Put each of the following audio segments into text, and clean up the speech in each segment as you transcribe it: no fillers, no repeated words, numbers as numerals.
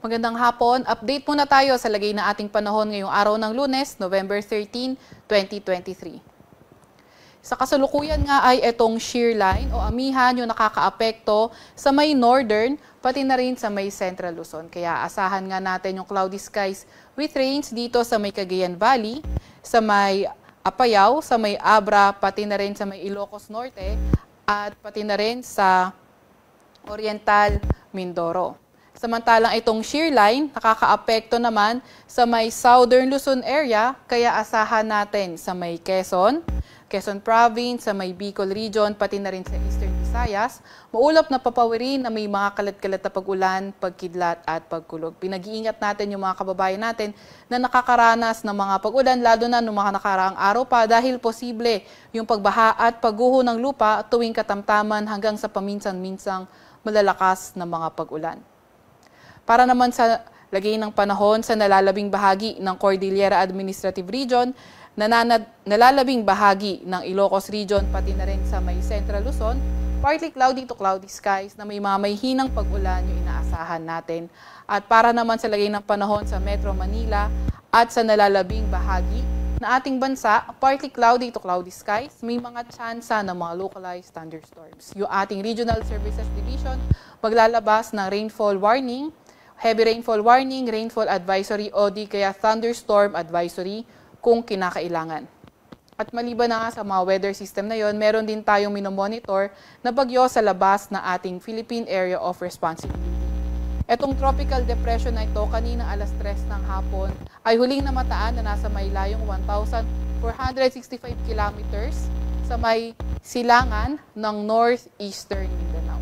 Magandang hapon. Update muna tayo sa lagay na ating panahon ngayong araw ng Lunes, November 13, 2023. Sa kasalukuyan nga ay itong shear line o amihan yung nakakaapekto sa may northern pati na rin sa may central Luzon. Kaya asahan nga natin yung cloudy skies with rains dito sa may Cagayan Valley, sa may Apayao, sa may Abra, pati na rin sa may Ilocos Norte at pati na rin sa Oriental Mindoro. Samantalang itong shear line, nakakaapekto naman sa may Southern Luzon area, kaya asahan natin sa may Quezon Province, sa may Bicol Region, pati na rin sa Eastern Visayas, maulap na papawirin na may mga kalat-kalat na pag-ulan, pagkidlat at pagkulog. Pinag-iingat natin yung mga kababayan natin na nakakaranas ng mga pag-ulan, lalo na noong mga nakaraang araw pa dahil posible yung pagbaha at pagguho ng lupa tuwing katamtaman hanggang sa paminsan-minsang malalakas na mga pag-ulan. Para naman sa lagay ng panahon sa nalalabing bahagi ng Cordillera Administrative Region, nalalabing bahagi ng Ilocos Region, pati na rin sa may Central Luzon, partly cloudy to cloudy skies na may mga hinang pag-ulan yung inaasahan natin. At para naman sa lagay ng panahon sa Metro Manila at sa nalalabing bahagi na ating bansa, partly cloudy to cloudy skies, may mga tsansa ng mga localized thunderstorms. Yung ating Regional Services Division maglalabas ng rainfall warning, heavy rainfall warning, rainfall advisory o di kaya thunderstorm advisory kung kinakailangan. At maliban na nga sa mga weather system na yon, meron din tayong minomonitor na bagyo sa labas na ating Philippine Area of Responsibility. Etong tropical depression na ito kanina alas 3 ng hapon ay huling namataan na nasa may layong 1,465 kilometers sa may silangan ng northeastern Mindanao.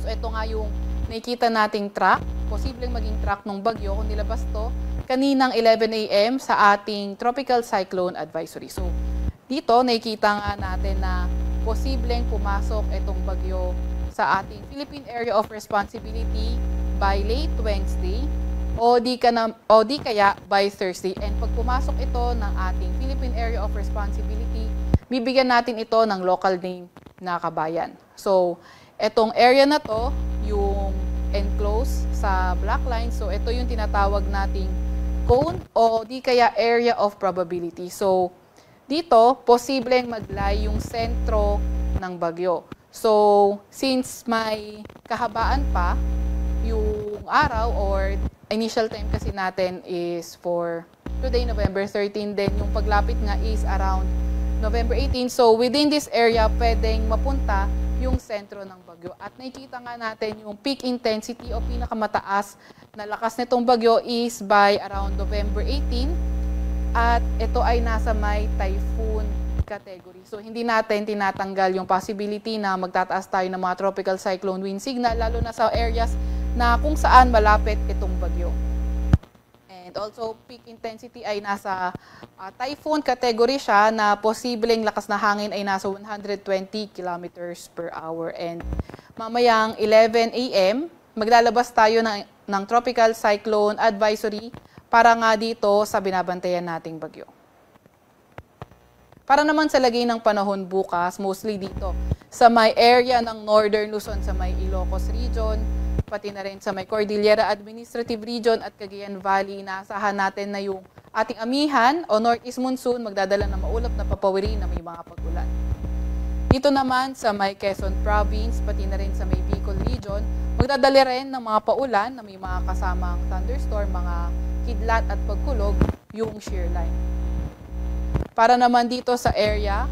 So ito nga yung nakikita nating track, posibleng maging track ng bagyo kung nilabas to kaninang 11 a.m. sa ating Tropical Cyclone Advisory. So dito nakikita nga natin na posibleng pumasok itong bagyo sa ating Philippine Area of Responsibility by late Wednesday o di kaya by Thursday. And pag pumasok ito ng ating Philippine Area of Responsibility, bibigyan natin ito ng local name na Kabayan. So etong area na to, yung enclosed sa black line. So ito yung tinatawag nating cone o di kaya area of probability. So dito, posibleng maglay yung sentro ng bagyo. So since may kahabaan pa yung araw or initial time kasi natin is for today, November 13, then yung paglapit nga is around November 18. So within this area, pwedeng mapunta yung sentro ng bagyo. At nakikita nga natin yung peak intensity o pinakamataas na lakas nitong bagyo is by around November 18 at ito ay nasa may typhoon category. So hindi natin tinatanggal yung possibility na magtataas tayo ng mga tropical cyclone wind signal lalo na sa areas na kung saan malapit itong bagyo. And also, peak intensity ay nasa typhoon category siya na posibleng lakas na hangin ay nasa 120 kilometers per hour. And mamayang 11 a.m., maglalabas tayo ng Tropical Cyclone Advisory para nga dito sa binabantayan nating bagyo. Para naman sa lagay ng panahon bukas, mostly dito sa may area ng Northern Luzon, sa may Ilocos Region, pati na rin sa may Cordillera Administrative Region at Cagayan Valley, naasahan natin na yung ating amihan o northeast monsoon magdadala ng maulap na papawirin na may mga pag-ulan. Dito naman sa may Quezon Province, pati na rin sa may Bicol Region, magdadala rin ng mga paulan na may mga kasamang thunderstorm, mga kidlat at pagkulog, yung shear line. Para naman dito sa area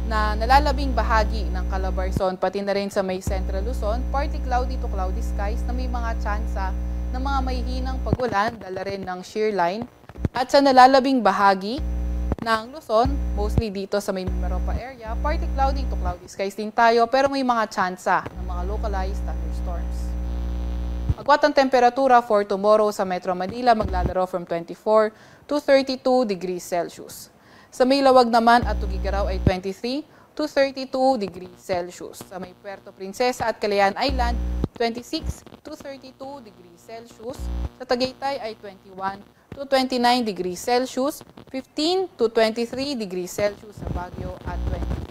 na nalalabing bahagi ng Calabarzon, pati na rin sa may Central Luzon, partly cloudy to cloudy skies na may mga tsansa ng mga mahihinang pag-ulan, dala rin ng shear line. At sa nalalabing bahagi ng Luzon, mostly dito sa may Mimaropa area, partly cloudy to cloudy skies din tayo, pero may mga tsansa ng mga localized thunderstorms. Agwat ang temperatura for tomorrow sa Metro Manila, maglalaro from 24 to 32 degrees Celsius. Sa may Lawag naman at Tugigaraw ay 23 to 32 degrees Celsius. Sa may Puerto Princesa at Calayan Island, 26 to 32 degrees Celsius. Sa Tagaytay ay 21 to 29 degrees Celsius, 15 to 23 degrees Celsius sa Baguio at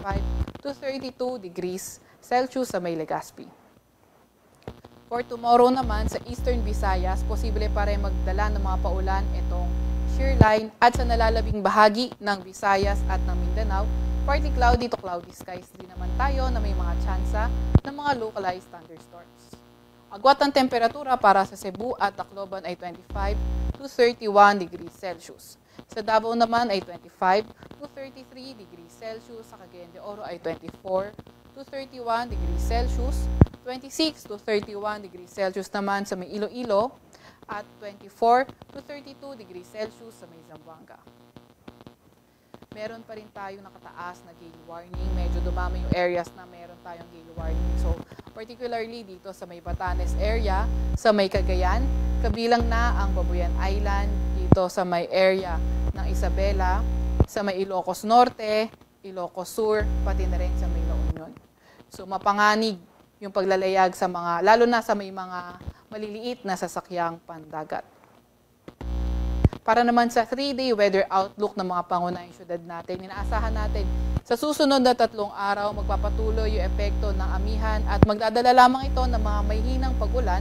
25 to 32 degrees Celsius sa may Legazpi. For tomorrow naman, sa Eastern Visayas, posible pa rin magdala ng mga paulan itong shear line at sa nalalabing bahagi ng Visayas at ng Mindanao, partly cloudy to cloudy skies din naman tayo na may mga tsansa ng mga localized thunderstorms. Agwat ng temperatura para sa Cebu at Tacloban ay 25 to 31 degrees Celsius. Sa Davao naman ay 25 to 33 degrees Celsius. Sa Cagayan de Oro ay 24 to 31 degrees Celsius. 26 to 31 degrees Celsius naman sa may Iloilo at 24 to 32 degrees Celsius sa may Zamboanga. Meron pa rin tayo nakataas na gale warning. Medyo dumami yung areas na meron tayong gale warning. So, particularly dito sa may Batanes area, sa may Cagayan, kabilang na ang Babuyan Island, dito sa may area ng Isabela, sa may Ilocos Norte, Ilocos Sur, pati na rin sa may La Union. So, mapanganib yung paglalayag sa mga, lalo na sa may mga maliliit na sasakyang pandagat. Para naman sa 3-day weather outlook ng mga pangunahing syudad natin, inaasahan natin sa susunod na 3 araw magpapatuloy yung epekto ng amihan at magdadala lamang ito ng mga mahihinang pag-ulan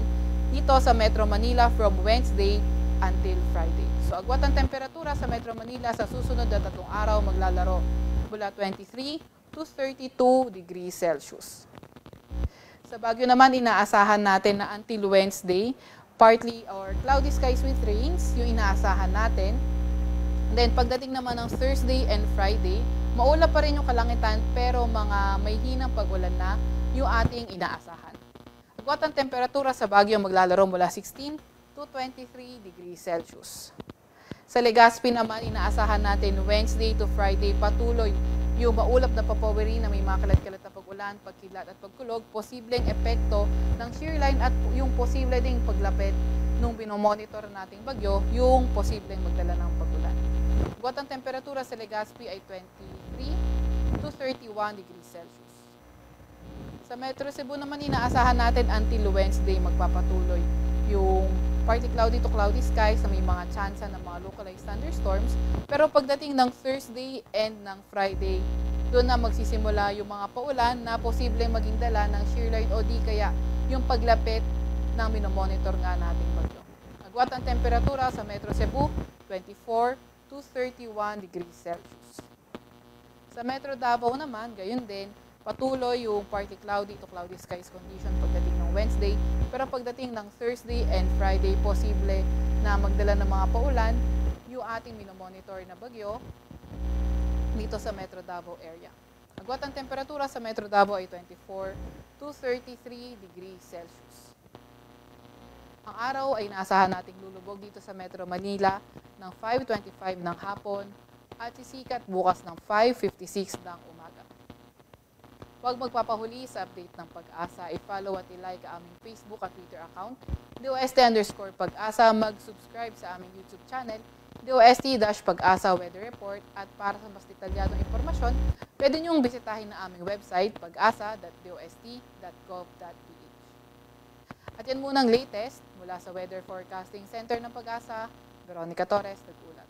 dito sa Metro Manila from Wednesday until Friday. So agwat ang temperatura sa Metro Manila sa susunod na 3 araw maglalaro mula 23 to 32 degrees Celsius. Sa Baguio naman, inaasahan natin na until Wednesday, partly or cloudy skies with rains, yung inaasahan natin. And then, pagdating naman ng Thursday and Friday, maulap pa rin yung kalangitan pero mga may hinang pag-ulan na yung ating inaasahan. Agwat ang temperatura sa Baguio maglalaro mula 16 to 23 degrees Celsius. Sa Legazpi naman, inaasahan natin Wednesday to Friday patuloy yung maulap na papawiri na may mga kalat-kalat na pag-ulan, pagkilat at pagkulog, posibleng epekto ng shear line at yung posible ding paglapit nung binomonitor nating bagyo, yung posibleng magdala ng pag-ulan. Agwat ang temperatura sa Legazpi ay 23 to 31 degrees Celsius. Sa Metro Cebu naman, inaasahan natin until Wednesday magpapatuloy yung partly cloudy to cloudy skies na may mga tsansa ng mga localized thunderstorms. Pero pagdating ng Thursday and ng Friday, doon na magsisimula yung mga paulan na posibleng maging dala ng shear line o di kaya yung paglapit ng minomonitor nga nating bagyo. Agwat ang temperatura sa Metro Cebu, 24 to 31 degrees Celsius. Sa Metro Davao naman, gayon din, patuloy yung partly cloudy to cloudy skies condition pagdating ng Wednesday. Pero pagdating ng Thursday and Friday, posible na magdala ng mga paulan yung ating minomonitor na bagyo dito sa Metro Davao area. Agwat ang temperatura sa Metro Davao ay 24 to 33 degrees Celsius. Ang araw ay inaasahan nating lulubog dito sa Metro Manila ng 5:25 ng hapon at sisikat bukas ng 5:56 ng umaga. Huwag magpapahuli sa update ng Pag-asa. I-follow at i-like ang aming Facebook at Twitter account, DOST_Pag-asa. Mag-subscribe sa aming YouTube channel, DOST-Pag-asa Weather Report. At para sa mas detalyadong impormasyon, pwede niyong bisitahin na aming website, pag-asa.dost.gov.ph. At yan munang latest mula sa Weather Forecasting Center ng Pag-asa, Veronica Torres, nag-ulat.